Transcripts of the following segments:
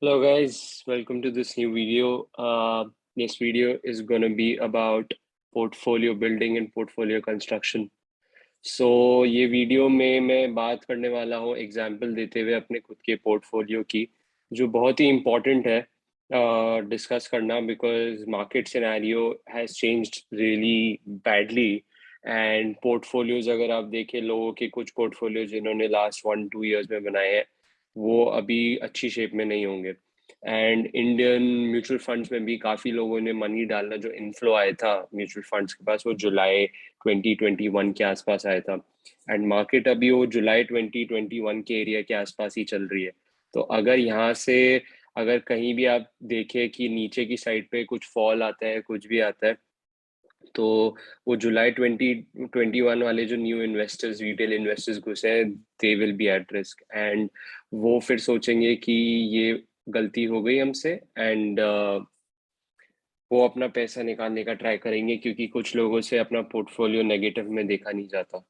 Hello guys, welcome to this new video. This video is going to be about portfolio building and portfolio construction. So ये video में मैं बात करने वाला हूँ एग्जाम्पल देते हुए अपने खुद के पोर्टफोलियो की, जो बहुत ही इम्पोर्टेंट है डिस्कस करना because market scenario has changed really badly and portfolios अगर आप देखें लोगों के कुछ पोर्टफोलियो जिन्होंने लास्ट 1-2 ईयर्स में बनाए हैं वो अभी अच्छी शेप में नहीं होंगे। एंड इंडियन म्यूचुअल फंड्स में भी काफ़ी लोगों ने मनी डालना, जो इन्फ्लो आया था म्यूचुअल फंड्स के पास वो जुलाई 2021 के आसपास आया था एंड मार्केट अभी वो जुलाई 2021 के एरिया के आसपास ही चल रही है। तो अगर यहाँ से अगर कहीं भी आप देखें कि नीचे की साइड पे कुछ फॉल आता है, कुछ भी आता है, तो वो जुलाई 2021 वाले जो न्यू इन्वेस्टर्स, रिटेल इन्वेस्टर्स घुसे हैं, they will be at risk and वो फिर सोचेंगे कि ये गलती हो गई हमसे एंड वो अपना पैसा निकालने का ट्राई करेंगे क्योंकि कुछ लोगों से अपना पोर्टफोलियो नेगेटिव में देखा नहीं जाता।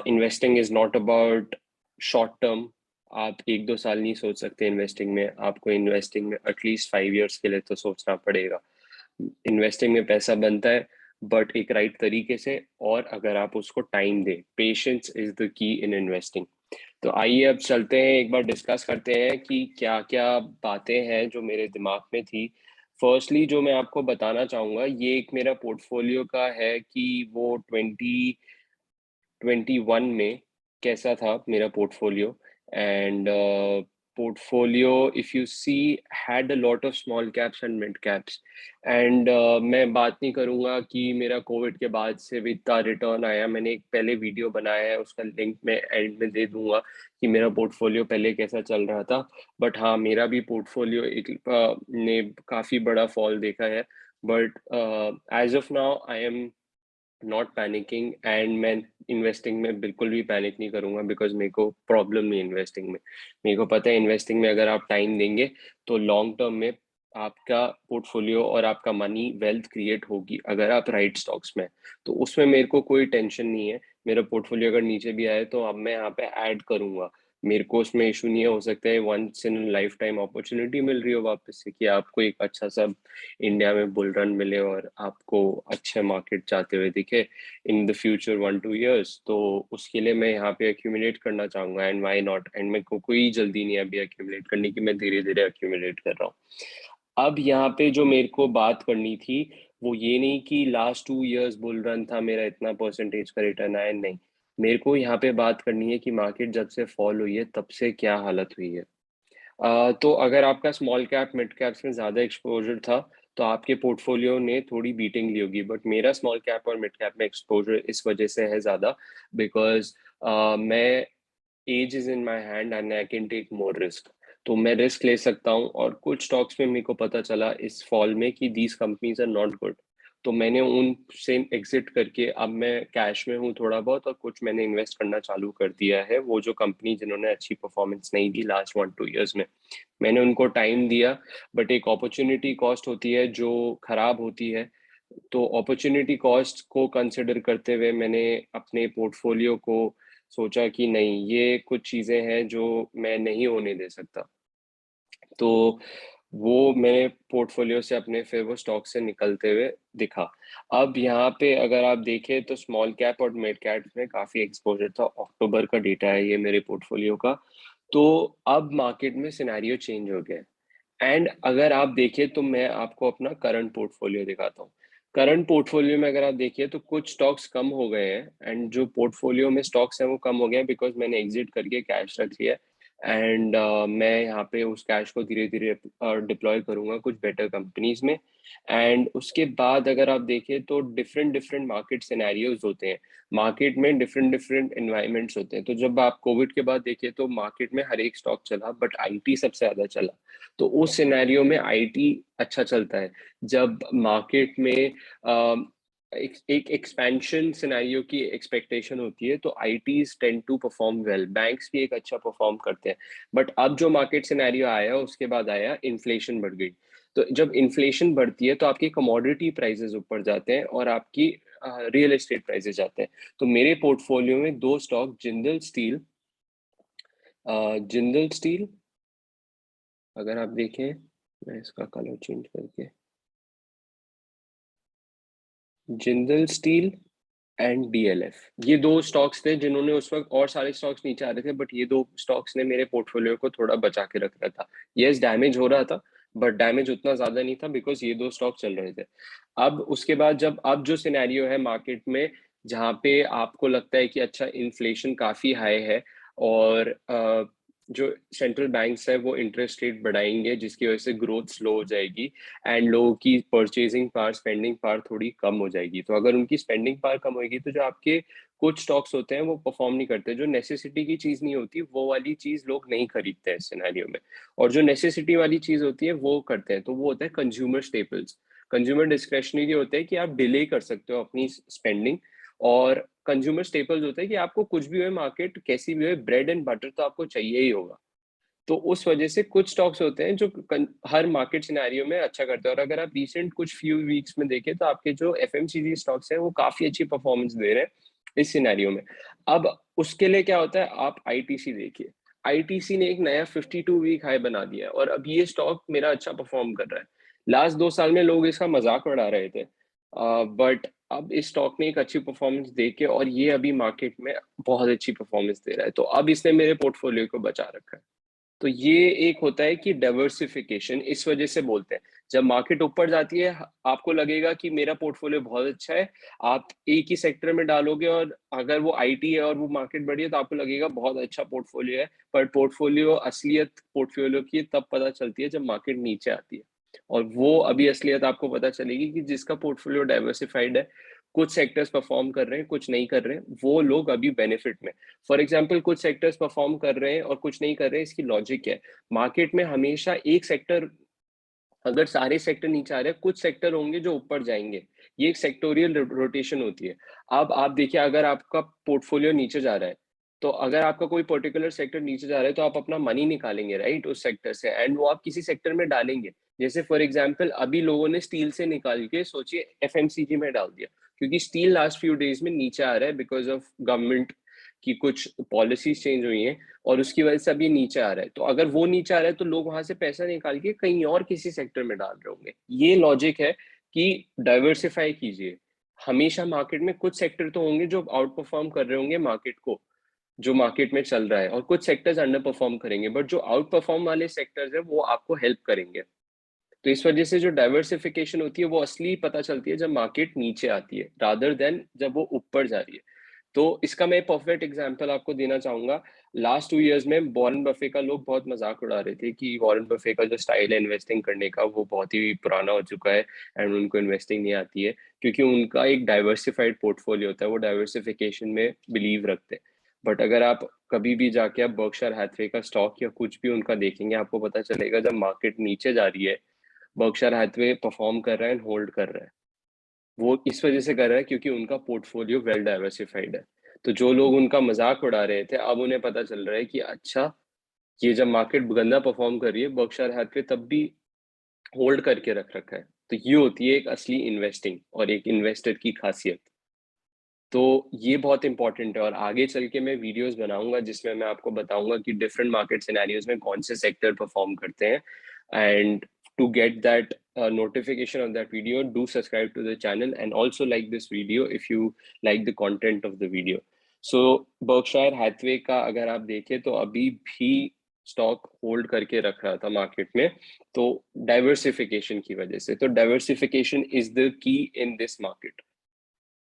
Investing is not about short term. आप 1-2 साल नहीं सोच सकते इन्वेस्टिंग में, आपको इन्वेस्टिंग में एटलीस्ट 5 इयर्स के लिए तो सोचना पड़ेगा। इन्वेस्टिंग में पैसा बनता है बट एक राइट तरीके से, और अगर आप उसको टाइम दें, patience is the key in investing. तो आइए अब चलते हैं, एक बार डिस्कस करते हैं कि क्या क्या बातें हैं जो मेरे दिमाग में थी। फर्स्टली जो मैं आपको बताना चाहूँगा, ये एक मेरा पोर्टफोलियो का है कि वो 2021 में कैसा था मेरा portfolio and portfolio if you she had a lot of small caps and mid caps and मैं बात नहीं करूंगा कि मेरा कोविड के बाद से भी इतना रिटर्न आया। मैंने एक पहले वीडियो बनाया है, उसका लिंक मैं एंड में दे दूंगा कि मेरा पोर्टफोलियो पहले कैसा चल रहा था। बट हाँ, मेरा भी पोर्टफोलियो एक ने काफ़ी बड़ा फॉल देखा है, but as of now I am not panicking and मैं इन्वेस्टिंग में बिल्कुल भी पैनिक नहीं करूंगा बिकॉज मेरे को प्रॉब्लम नहीं इन्वेस्टिंग में। मेरे को पता है इन्वेस्टिंग में अगर आप टाइम देंगे तो लॉन्ग टर्म में आपका पोर्टफोलियो और आपका मनी वेल्थ क्रिएट होगी अगर आप राइट स्टॉक्स में हैं। तो उसमें मेरे को कोई टेंशन नहीं है। मेरा पोर्टफोलियो अगर नीचे भी आए तो अब मैं यहाँ पे ऐड करूंगा, मेरे को उसमें इशू नहीं है। हो सकता है once in lifetime opportunity मिल रही हो वापस से कि आपको एक अच्छा सा इंडिया में बुल रन मिले और आपको अच्छे मार्केट जाते हुए दिखे इन द फ्यूचर 1-2 ईयर्स, तो उसके लिए मैं यहाँ पे एक्यूमुलेट करना चाहूंगा एंड व्हाई नॉट। एंड मेरे को कोई जल्दी नहीं है अभी एक्यूमुलेट करने की, मैं धीरे धीरे एक्यूमुलेट कर रहा हूँ। अब यहाँ पे जो मेरे को बात करनी थी वो ये नहीं कि लास्ट 2 इयर्स बुल रन था, मेरा इतना परसेंटेज का रिटर्न आया, नहीं। मेरे को यहाँ पे बात करनी है कि मार्केट जब से फॉल हुई है तब से क्या हालत हुई है। तो अगर आपका स्मॉल कैप मिड कैप्स में ज़्यादा एक्सपोजर था तो आपके पोर्टफोलियो ने थोड़ी बीटिंग ली होगी, बट मेरा स्मॉल कैप और मिड कैप में एक्सपोजर इस वजह से है ज़्यादा बिकॉज मैं age is in my hand and I can take more risk. तो मैं रिस्क ले सकता हूँ और कुछ स्टॉक्स में मेरे को पता चला इस फॉल में कि these companies are not good, तो मैंने उनसे एग्जिट करके अब मैं कैश में हूँ थोड़ा बहुत, और कुछ मैंने इन्वेस्ट करना चालू कर दिया है वो जो कंपनी जिन्होंने अच्छी परफॉर्मेंस नहीं दी लास्ट 1-2 ईयर्स में। मैंने उनको टाइम दिया, बट एक अपॉर्चुनिटी कॉस्ट होती है जो खराब होती है। तो अपॉर्चुनिटी कॉस्ट को कंसिडर करते हुए मैंने अपने पोर्टफोलियो को सोचा कि नहीं, ये कुछ चीज़ें हैं जो मैं नहीं होने दे सकता। तो वो मैंने पोर्टफोलियो से अपने फिर वो स्टॉक से निकलते हुए दिखा। अब यहाँ पे अगर आप देखें तो स्मॉल कैप और मिड कैप में काफ़ी एक्सपोजर था। अक्टूबर का डेटा है ये मेरे पोर्टफोलियो का। तो अब मार्केट में सिनेरियो चेंज हो गया एंड अगर आप देखें तो मैं आपको अपना करंट पोर्टफोलियो दिखाता हूँ। करंट पोर्टफोलियो में अगर आप देखिए तो कुछ स्टॉक्स कम हो गए हैं एंड जो पोर्टफोलियो में स्टॉक्स हैं वो कम हो गए हैं बिकॉज मैंने एग्जिट करके कैश रख लिया एंड मैं यहाँ पे उस कैश को धीरे धीरे डिप्लॉय करूंगा कुछ बेटर कंपनीज में। एंड उसके बाद अगर आप देखें तो डिफरेंट डिफरेंट मार्केट सिनेरियोज होते हैं, मार्केट में डिफरेंट डिफरेंट एनवायरमेंट्स होते हैं। तो जब आप कोविड के बाद देखिए तो मार्केट में हर एक स्टॉक चला बट आईटी सबसे ज्यादा चला। तो उस सिनेरियो में आईटी अच्छा चलता है। जब मार्केट में एक एक्सपेंशन सिनेरियो की एक्सपेक्टेशन होती है तो ITs tend to perform well, banks भी एक अच्छा परफॉर्म करते हैं। बट अब जो मार्केट सिनेरियो आया उसके बाद आया इन्फ्लेशन बढ़ गई। तो जब इन्फ्लेशन बढ़ती है तो आपकी कमोडिटी प्राइसेस ऊपर जाते हैं और आपकी रियल एस्टेट प्राइसेस जाते हैं। तो मेरे पोर्टफोलियो में दो स्टॉक जिंदल स्टील अगर आप देखें, मैं इसका कलर चेंज करके, जिंदल स्टील एंड डीएलएफ, ये दो स्टॉक्स थे जिन्होंने उस वक्त, और सारे स्टॉक्स नीचे आ रहे थे, बट ये दो स्टॉक्स ने मेरे पोर्टफोलियो को थोड़ा बचा के रखा था। यस, डैमेज हो रहा था, बट डैमेज उतना ज्यादा नहीं था बिकॉज ये दो स्टॉक चल रहे थे। अब उसके बाद जब अब जो सिनेरियो है मार्केट में, जहाँ पे आपको लगता है कि अच्छा इन्फ्लेशन काफी हाई है, और जो सेंट्रल बैंक्स है वो इंटरेस्ट रेट बढ़ाएंगे, जिसकी वजह से ग्रोथ स्लो हो जाएगी एंड लोगों की परचेजिंग पावर, स्पेंडिंग पावर थोड़ी कम हो जाएगी। तो अगर उनकी स्पेंडिंग पावर कम होगी तो जो आपके कुछ स्टॉक्स होते हैं वो परफॉर्म नहीं करते। जो नेसेसिटी की चीज नहीं होती वो वाली चीज लोग नहीं खरीदते हैं इस सिनेरियो में, और जो नेसेसिटी वाली चीज होती है वो करते हैं। तो वो होता है कंज्यूमर स्टेपल्स। कंज्यूमर डिस्क्रेशनरी होते हैं कि आप डिले कर सकते हो अपनी स्पेंडिंग, और कंज्यूमर स्टेपल्स होते हैं कि आपको कुछ भी हो, मार्केट कैसी भी हो, ब्रेड एंड बटर तो आपको चाहिए ही होगा। तो उस वजह से कुछ स्टॉक्स होते हैं जो हर मार्केट सिनेरियो में अच्छा करते हैं। और अगर आप रिसेंट कुछ फ्यू वीक्स में देखें तो आपके जो एफएमसीजी स्टॉक्स हैं वो काफी अच्छी परफॉर्मेंस दे रहे हैं इस सिनेरियो में। अब उसके लिए क्या होता है, आप आईटीसी देखिए। आईटीसी ने एक नया 52 वीक हाई बना दिया है, और अब ये स्टॉक मेरा अच्छा परफॉर्म कर रहा है। लास्ट 2 साल में लोग इसका मजाक उड़ा रहे थे, बट अब इस स्टॉक ने एक अच्छी परफॉर्मेंस दे के, और ये अभी मार्केट में बहुत अच्छी परफॉर्मेंस दे रहा है, तो अब इसने मेरे पोर्टफोलियो को बचा रखा है। तो ये एक होता है कि डाइवर्सिफिकेशन, इस वजह से बोलते हैं। जब मार्केट ऊपर जाती है, आपको लगेगा कि मेरा पोर्टफोलियो बहुत अच्छा है, आप एक ही सेक्टर में डालोगे, और अगर वो आईटी है और वो मार्केट बढ़ी है तो आपको लगेगा बहुत अच्छा पोर्टफोलियो है। पर पोर्टफोलियो, असलियत पोर्टफोलियो की तब पता चलती है जब मार्केट नीचे आती है, और वो अभी असलियत आपको पता चलेगी कि जिसका पोर्टफोलियो डाइवर्सिफाइड है, कुछ सेक्टर्स परफॉर्म कर रहे हैं, कुछ नहीं कर रहे हैं, वो लोग अभी बेनिफिट में। फॉर एग्जाम्पल, कुछ सेक्टर्स परफॉर्म कर रहे हैं और कुछ नहीं कर रहे हैं, इसकी लॉजिक क्या है? मार्केट में हमेशा एक सेक्टर, अगर सारे सेक्टर नीचे आ रहे हैं, कुछ सेक्टर होंगे जो ऊपर जाएंगे। ये एक सेक्टोरियल रोटेशन होती है। अब आप देखिए, अगर आपका पोर्टफोलियो नीचे जा रहा है, तो अगर आपका कोई पर्टिकुलर सेक्टर नीचे जा रहा है तो आप अपना मनी निकालेंगे, राइट, उस सेक्टर से, एंड वो आप किसी सेक्टर में डालेंगे। जैसे फॉर एग्जाम्पल अभी लोगों ने स्टील से निकाल के सोचिए एफएमसीजी में डाल दिया, क्योंकि स्टील लास्ट फ्यू डेज में नीचे आ रहा है बिकॉज ऑफ गवर्नमेंट की कुछ पॉलिसीज चेंज हुई हैं, और उसकी वजह से अब ये नीचे आ रहा है। तो अगर वो नीचे आ रहा है तो लोग वहां से पैसा निकाल के कहीं और किसी सेक्टर में डाल रहे होंगे। ये लॉजिक है कि डाइवर्सिफाई कीजिए। हमेशा मार्केट में कुछ सेक्टर तो होंगे जो आउट परफॉर्म कर रहे होंगे मार्केट को, जो मार्केट में चल रहा है, और कुछ सेक्टर्स अंडर परफॉर्म करेंगे, बट जो आउट परफॉर्म वाले सेक्टर्स है वो आपको हेल्प करेंगे। तो इस वजह से जो डाइवर्सिफिकेशन होती है वो असली पता चलती है जब मार्केट नीचे आती है, रादर देन जब वो ऊपर जा रही है। तो इसका मैं परफेक्ट एग्जांपल आपको देना चाहूंगा। लास्ट 2 इयर्स में वॉरेन बफे का लोग बहुत मजाक उड़ा रहे थे कि वॉरेन बफे का जो स्टाइल है इन्वेस्टिंग करने का वो बहुत ही पुराना हो चुका है, एंड उनको इन्वेस्टिंग नहीं आती है, क्योंकि उनका एक डाइवर्सिफाइड पोर्टफोलियो होता है, वो डाइवर्सिफिकेशन में बिलीव रखते हैं। बट अगर आप कभी भी जाके आप बर्कशायर हैथवे का स्टॉक या कुछ भी उनका देखेंगे, आपको पता चलेगा जब मार्केट नीचे जा रही है, बर्कशायर हैथवे परफॉर्म कर रहा है एंड होल्ड कर रहा है। वो इस वजह से कर रहा है क्योंकि उनका पोर्टफोलियो वेल डाइवर्सिफाइड है। तो जो लोग उनका मजाक उड़ा रहे थे, अब उन्हें पता चल रहा है कि अच्छा, ये जब मार्केट गंदा परफॉर्म कर रही है, बर्कशायर हैथवे तब भी होल्ड करके रख रखा है। तो ये होती है एक असली इन्वेस्टिंग और एक इन्वेस्टर की खासियत। तो ये बहुत इंपॉर्टेंट है, और आगे चल के मैं वीडियोस बनाऊंगा जिसमें मैं आपको बताऊंगा कि डिफरेंट मार्केट सिनेरियोज में कौन से सेक्टर परफॉर्म करते हैं। And to get that notification of that video, do subscribe to the channel and also like this video if you like the content of the video. So Berkshire Hathaway का अगर आप देखें तो अभी भी stock hold करके रख रहा था मार्केट में, तो डाइवर्सिफिकेशन की वजह से। तो diversification is the key in this market.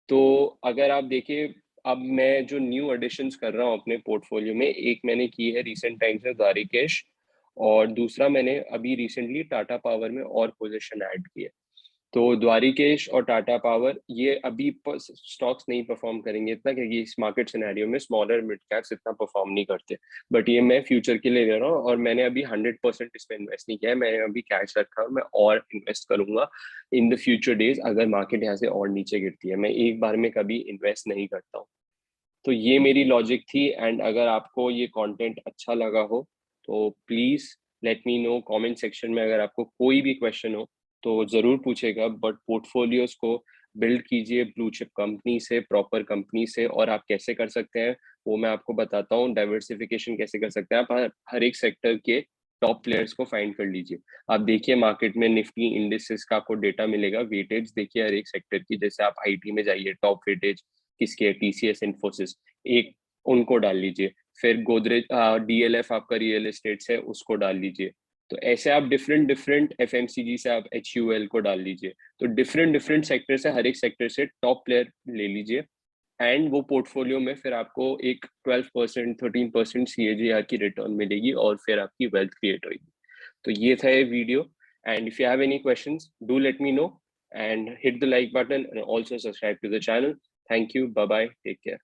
तो अगर आप देखिए, अब मैं जो न्यू एडिशंस कर रहा हूँ अपने पोर्टफोलियो में, एक मैंने की है रिसेंट टाइम्स में द्वारिकेश, और दूसरा मैंने अभी रिसेंटली टाटा पावर में और पोजीशन ऐड की है। तो द्वारिकेश और टाटा पावर ये अभी स्टॉक्स नहीं परफॉर्म करेंगे इतना, क्योंकि इस मार्केट सिनेरियो में स्मॉलर मिड कैप्स इतना परफॉर्म नहीं करते। बट ये मैं फ्यूचर के लिए ले रहा हूँ, और मैंने अभी 100% इसमें इन्वेस्ट नहीं किया है, मैंने अभी कैश रखा है, और मैं और इन्वेस्ट करूंगा इन द फ्यूचर डेज अगर मार्केट यहाँ से और नीचे गिरती है। मैं एक बार में कभी इन्वेस्ट नहीं करता हूँ। तो ये मेरी लॉजिक थी, एंड अगर आपको ये कंटेंट अच्छा लगा हो तो please let me know comment section में। अगर आपको कोई भी क्वेश्चन हो तो जरूर पूछेगा, बट पोर्टफोलियोज को बिल्ड कीजिए ब्लू चिप कंपनी से, प्रॉपर कंपनी से। और आप कैसे कर सकते हैं वो मैं आपको बताता हूँ। डाइवर्सिफिकेशन कैसे कर सकते हैं आप, हर एक सेक्टर के टॉप प्लेयर्स को फाइंड कर लीजिए। आप देखिए मार्केट में निफ्टी इंडिसेस का आपको डेटा मिलेगा, वेटेज देखिए हर एक सेक्टर की, जैसे आप आईटी में जाइए, टॉप वेटेज किसकी है, टीसीएस, इन्फोसिस, एक उनको डाल लीजिए। फिर गोदरेज डीएलएफ आपका रियल एस्टेट है, उसको डाल लीजिए। तो ऐसे आप डिफरेंट डिफरेंट एफएमसीजी से आप एचयूएल को डाल लीजिए। तो डिफरेंट डिफरेंट सेक्टर से, हर एक सेक्टर से टॉप प्लेयर ले लीजिए, एंड वो पोर्टफोलियो में फिर आपको एक 12% 13% CAGR की रिटर्न मिलेगी, और फिर आपकी वेल्थ क्रिएट होगी। तो ये था ये video, and if you have any questions do let me know, and hit the like button and also subscribe to the channel. Thank you. Bye bye. Take care.